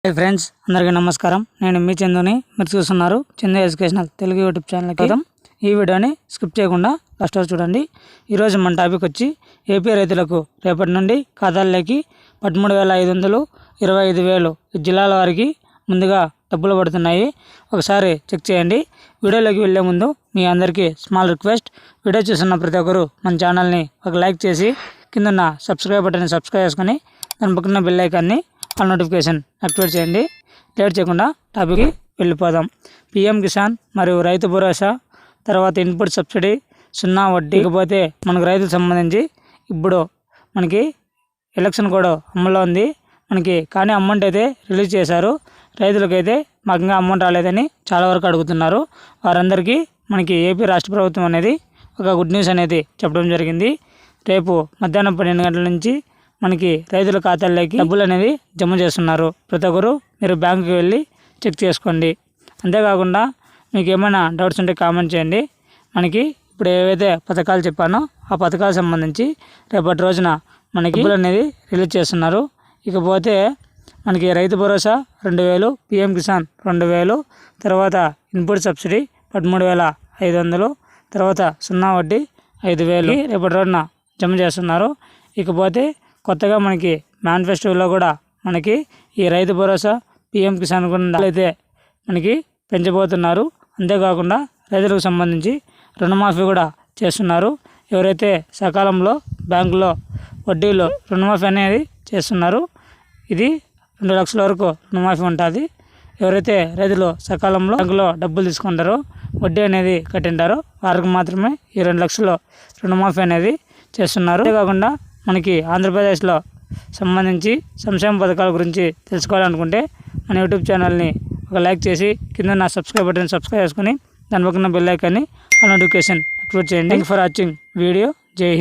Hi friends, అందరికీ నమస్కారం. నేను మీ చందుని. మీరు చూస్తున్నారు చందు ఎడ్యుకేషనల్ తెలుగు యూట్యూబ్ ఛానల్కి. ఈ వీడియోని స్కిప్ చేయకుండా లాస్ట్ వరకు చూడండి. ఈరోజు మన టాపిక్ వచ్చి ఏపీ రైతులకు రేపటి నుండి ఖాతాల్లోకి 13,500, 25,000 ఈ జిల్లాల వారికి ముందుగా డబ్బులు పడుతున్నాయి. ఒకసారి చెక్ చేయండి. వీడియోలోకి వెళ్ళే ముందు మీ అందరికీ స్మాల్ రిక్వెస్ట్, వీడియో చూస్తున్న ప్రతి ఒక్కరు మన ఛానల్ని ఒక లైక్ చేసి కింద సబ్స్క్రైబ్ బటన్ని సబ్స్క్రైబ్ చేసుకొని దాని పక్కన బెల్ ఐకాన్ని ఆల్ నోటిఫికేషన్ యాక్టివేట్ చేయండి. లేట్ చేయకుండా టాపిక్కి వెళ్ళిపోదాం. పిఎం కిసాన్ మరియు రైతు భరోసా, తర్వాత ఇన్పుట్ సబ్సిడీ, 0 వడ్డీ. ఇకపోతే మనకు రైతులకు సంబంధించి ఇప్పుడు మనకి ఎలక్షన్ కూడా అమల్లో ఉంది. కానీ అమౌంట్ అయితే రిలీజ్ చేశారు. రైతులకైతే మాకు ఇంకా అమౌంట్ రాలేదని చాలా వరకు అడుగుతున్నారు. వారందరికీ మనకి ఏపీ రాష్ట్ర ప్రభుత్వం అనేది ఒక గుడ్ న్యూస్ అనేది చెప్పడం జరిగింది. రేపు మధ్యాహ్నం 12 గంటల నుంచి మనకి రైతుల ఖాతాల్లోకి డబ్బులు అనేది జమ చేస్తున్నారు. ప్రతి ఒక్కరు మీరు బ్యాంకుకి వెళ్ళి చెక్ చేసుకోండి. అంతేకాకుండా మీకు ఏమైనా డౌట్స్ ఉంటే కామెంట్ చేయండి. మనకి ఇప్పుడు ఏవైతే పథకాలు చెప్పానో ఆ పథకాలకు సంబంధించి రేపటి రోజున మనకి డబ్బులు అనేది రిలీజ్ చేస్తున్నారు. ఇకపోతే మనకి రైతు భరోసా 2,000, పిఎం కిసాన్ 2,000, తర్వాత ఇన్పుట్ సబ్సిడీ 13,500, తర్వాత 0 వడ్డీ 5,000 రేపటి రోజున జమ చేస్తున్నారు. ఇకపోతే కొత్తగా మనకి మేనిఫెస్టోలో కూడా మనకి ఈ రైతు భరోసా, పిఎం కిసాన్ కూడా అయితే మనకి పెంచబోతున్నారు. అంతేకాకుండా రైతులకు సంబంధించి రుణమాఫీ కూడా చేస్తున్నారు. ఎవరైతే సకాలంలో బ్యాంకులో వడ్డీలో రుణమాఫీ అనేది చేస్తున్నారు, ఇది 2 లక్షల వరకు రుణమాఫీ ఉంటుంది. ఎవరైతే రైతులు సకాలంలో బ్యాంకులో డబ్బులు తీసుకుంటారో, వడ్డీ అనేది కట్టింటారో వారికి మాత్రమే ఈ 2 లక్షలు రుణమాఫీ అనేది చేస్తున్నారు. అంతేకాకుండా మనకి ఆంధ్రప్రదేశ్లో సంబంధించి సంక్షేమ పథకాల గురించి తెలుసుకోవాలనుకుంటే మన యూట్యూబ్ ఛానల్ని ఒక లైక్ చేసి కింద సబ్స్క్రైబ్ బటన్ సబ్స్క్రైబ్ చేసుకుని దాని పక్కన బెల్ ఐకాన్ని ఆల్ నోటిఫికేషన్ యాక్టివేట్ చేయండి. Thanks for watching video. జై హింద్.